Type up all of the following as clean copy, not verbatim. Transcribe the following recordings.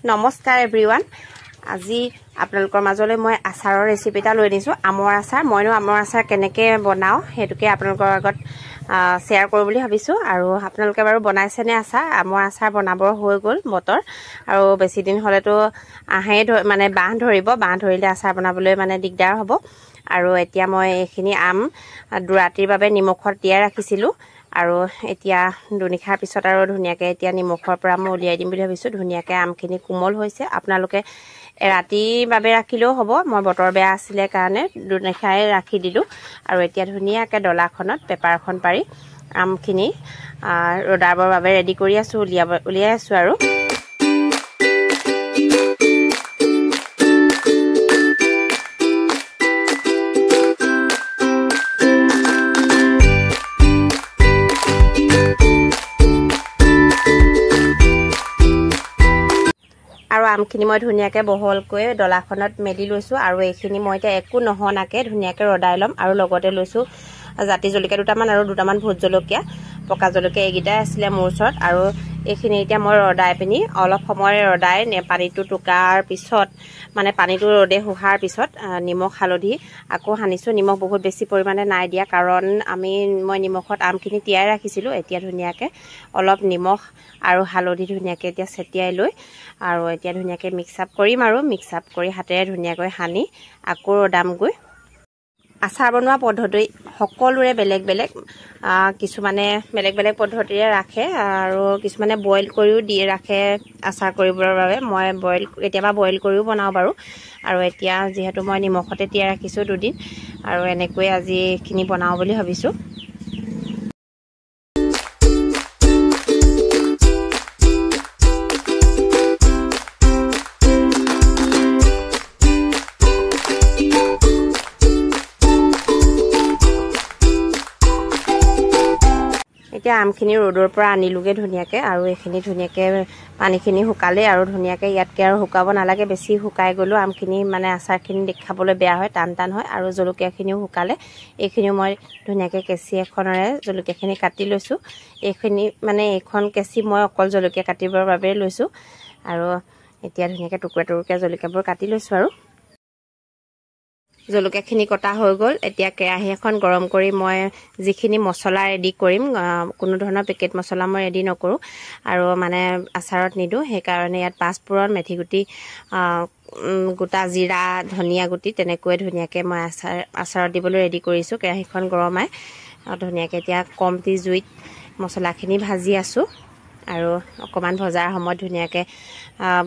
নমস্কাৰ এভৰিৱান আজি আপোনালোকৰ মাজলৈ মই আচাৰৰ ৰেচিপি এটা লৈ আনিছো আমৰ আচাৰ মইনো আমৰ আচাৰ কেনেকৈ বনাও হেতুকে আপোনালোকৰ আগত শেয়াৰ কৰো বুলি ভাবিছো আৰু আপোনালোকে বাৰু বনাইছেনে আচাৰ আমৰ আচাৰ বনাবৰ হৈ গল বতৰ আৰু বেছি দিন হলেতো আহে মানে বাহ ধৰিলে আচাৰ বনাবলৈ মানে দিগদাৰ হ'ব আৰু এতিয়া মই এইখিনি আম দুৰাতিৰ বাবে নিমখত তিয়াই ৰাখিছিলো আৰু এতিয়া দুনিখাৰ পিছত আৰু ধুনিয়াকে এতিয়া নিমখৰ পৰা মই উলিয়াই দিম বুলি ভাবিছো ধুনিয়াকে আমখিনি কোমল হৈছে আপোনালোকে ৰাতিৰ বাবে ৰাখিলেও হ'ব মই বতৰ বেয়া আছিল কাৰণে দুনিখাই ৰাখি দিলো আৰু এতিয়া ধুনিয়াকে ডলাখনত পেপাৰখন পাৰি আমখিনি ৰদাবৰ বাবে ৰেডি কৰি আছো উলিয়াই আছো আৰু আৰু আমখিনি মই ধুনিয়াকে বহলকৈ ডলাখনত মেলি লৈছো আৰু এইখিনি মই এতিয়া একো নহনাকে ধুনিয়াকে ৰদাই লম আৰু লগতে লৈছো জাতি জলকীয়া দুটামান আৰু দুটামান ভোট জলকীয়া পকা জলকীয়া এইগিটা আছিল মোৰ ওচৰত আৰু এইখিনি এতিয়া মই ৰদাই পিনি অলপ সময় ৰদাই পানীটো টুকাৰ পিছত মানে পানীটো ৰদে হুহাৰ পিছত নিমখ হালধি আকৌ হানিছো নিমখ বহুত বেছি পৰিমাণে নাই দিয়া কাৰণ মই নিমখত আমখিনি তিয়াই ৰাখিছিলো এতিয়া ধুনিয়াকে অলপ নিমখ আৰু হালধি ধুনিয়াকে এতিয়া ছটিয়াই লৈ আৰু এতিয়া ধুনিয়াকে মিক্স আপ কৰিম আৰু মিক্স আপ কৰি হাতেৰে ধুনিয়াকৈ হানি আকৌ ৰদামগৈ আচাৰ বনোৱা পদ্ধতি সকলোৰে বেলেগ বেলেগ কিছুমানে বেলেগ বেলেগ পদ্ধতিৰে ৰাখে আৰু কিছুমানে বইল কৰিও দি ৰাখে আচাৰ কৰিবৰ বাবে মই কেতিয়াবা বইল কৰিও বনাও বাৰু আৰু এতিয়া যেহেতু মই নিমখতে তিয়াই ৰাখিছো দুদিন আৰু এনেকৈ আজি খিনি বনাও বুলি ভাবিছো এতিয়া আমখিনি ৰদৰ পৰা আনিলুগে ধুনিয়াকে আৰু এইখিনি ধুনিয়াকে পানীখিনি হুকালে আৰু ধুনিয়াকে ইয়াতকে আৰু হুকাব নালাগে বেছি হুকাই গলো আমখিনি মানে আচাৰখিনি দেখাবলৈ বেয়া হয় টান হয় আৰু জলকীয়াখিনিও হুকালে এইখিনিও মই ধুনিয়াকে কেঁচি এখনৰে জলকীয়াখিনি কাটি লৈছো এইখিনি মানে এখন কেঁচি মই অকল জলকীয়া কাটিবৰ বাবে লৈছো আৰু এতিয়া ধুনিয়াকে টুকুৰা জলকীয়াবোৰ কাটি লৈছো আৰু জলকীয়াখিনি কটা হৈ গল এতিয়া কেৰাহী এখন গৰম কৰি মই যিখিনি মছলা ৰেডি কৰিম কোনো ধৰণৰ পেকেট মছলা মই ৰেডি নকৰো আৰু মানে আচাৰত নিদো সেই কাৰণে ইয়াত পাঁচফোৰণ মেথিগুটি গোটা জিৰা ধনিয়া গুটি তেনেকৈ ধুনিয়াকে মই আচাৰত দিবলৈ ৰেডি কৰিছো কেৰাহীখন গৰমাই ধুনিয়াকে এতিয়া কমতি জুইত মছলাখিনি ভাজি আছো আৰু অকমান ভজাৰ সময়ত ধুনিয়াকে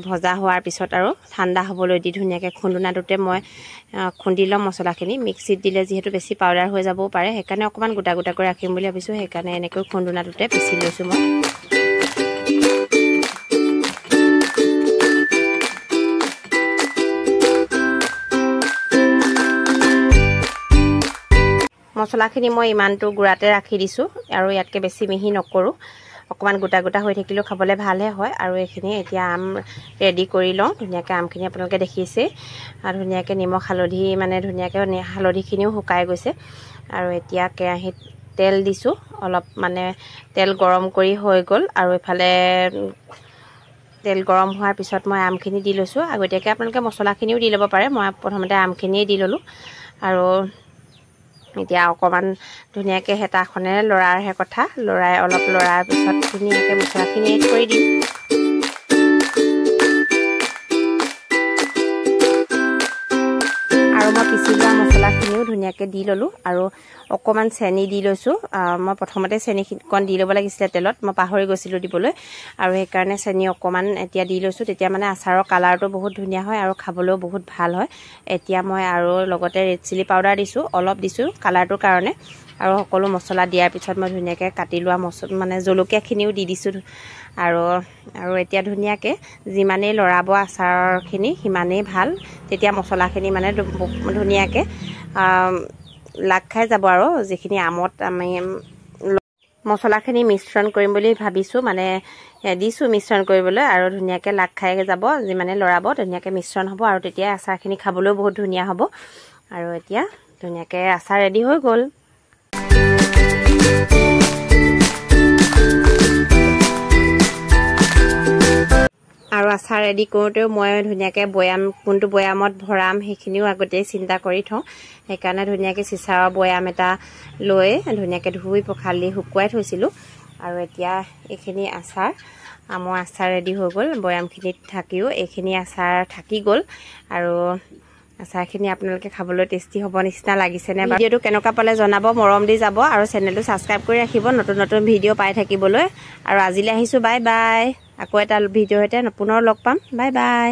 ভজা হোৱাৰ পিছত আৰু ঠাণ্ডা হ'বলৈ দি ধুনিয়াকে খুন্দুনাটোতে মই খুন্দি লম মছলাখিনি মিক্সিত দিলে যেহেতু বেছি পাউডাৰ হৈ যাবও পাৰে সেইকাৰণে অকমান গোটা কৰি ৰাখিম বুলি ভাবিছো সেইকাৰণে এনেকৈ খুন্দুনাটোতে পিচি লৈছো মই মছলাখিনি মই ইমানটো গুড়াতে ৰাখি দিছো আৰু ইয়াতকে বেছি মিহি নকৰো অকমান গোটা হৈ থাকিলেও খাবলৈ ভালহে হয় আৰু এইখিনি এতিয়া আম ৰেডি কৰি লওঁ ধুনিয়াকে আমখিনি আপোনালোকে দেখিছে আৰু ধুনিয়াকে নিমখ হালধি মানে ধুনিয়াকে হালধিখিনিও হুকাই গৈছে আৰু এতিয়া কেৰাহীত তেল দিছো অলপ মানে তেল গৰম কৰি হৈ গল আৰু ইফালে তেল গৰম হোৱাৰ পিছত মই আমখিনি দি লৈছো আগতীয়াকে আপোনালোকে মছলাখিনিও দি ল'ব পাৰে মই প্ৰথমতে আমখিনিয়ে দি ললো আৰু এতিয়া অকমান ধুনিয়াকে হেতাখনেৰে লৰাৰহে কথা লৰাই অলপ লৰাৰ পিছত ধুনিয়াকে মছলাখিনি এড কৰি দিম আৰু মই পিছি লোৱা মছলাখিনিও ধুনিয়াকে দি ললো আৰু অকমান চেনি দি লৈছো মই প্ৰথমতে চেনিকণ দি ল'ব লাগিছিলে তেলত মই পাহৰি গৈছিলো দিবলৈ আৰু সেইকাৰণে চেনি অকমান এতিয়া দি লৈছো তেতিয়া মানে আচাৰৰ কালাৰটো বহুত ধুনীয়া হয় আৰু খাবলৈও বহুত ভাল হয় এতিয়া মই আৰু লগতে ৰেড চিলি পাউডাৰ দিছো অলপ দিছো কালাৰটোৰ কাৰণে আৰু সকলো মছলা দিয়াৰ পিছত মই ধুনীয়াকে কাটি লোৱা মানে জলকীয়াখিনিও দি দিছো আৰু এতিয়া ধুনীয়াকে যিমানেই লৰাব আচাৰখিনি সিমানেই ভাল তেতিয়া মছলাখিনি মানে ধুনীয়াকে লাগ খাই যাব আৰু যিখিনি আমত আমি মছলাখিনি মিশ্ৰণ কৰিম বুলি ভাবিছো মানে দিছো মিশ্ৰণ কৰিবলৈ আৰু ধুনীয়াকে লাগ খাই যাব যিমানে লৰাব ধুনীয়াকে মিশ্ৰণ হ'ব আৰু তেতিয়া আচাৰখিনি খাবলৈও বহুত ধুনীয়া হ'ব আৰু এতিয়া ধুনীয়াকে আচাৰ ৰেডি হৈ গল আৰু আচাৰ ৰেডি কৰোঁতেও মই ধুনীয়াকৈ বৈয়াম কোনটো বৈয়ামত ভৰাম সেইখিনিও আগতেই চিন্তা কৰি থওঁ। সেইকাৰণে ধুনীয়াকৈ চিচাৰৰ বৈয়াম এটা লৈ ধুনীয়াকৈ ধুই পখালি শুকুৱাই থৈছিলোঁ। আৰু এতিয়া এইখিনি আচাৰ আমৰ আচাৰ ৰেডি হৈ গ'ল। বৈয়ামখিনিত থাকিও এইখিনি আচাৰ থাকি গ'ল। আৰু আচাৰখিনি আপোনালোকে খাবলৈ টেষ্টি হ'ব নিচিনা লাগিছেনে? ভিডিঅ'টো কেনেকুৱা পালে জনাব, মৰম দি যাব আৰু চেনেলটো ছাবস্ক্ৰাইব কৰি ৰাখিব নতুন নতুন ভিডিঅ' পাই থাকিবলৈ। আৰু আজিলৈ আহিছোঁ, বাই বাই। আকৌ এটা ভিডিঅ'ৰ সৈতে পুনৰ লগ পাম, বাই বাই।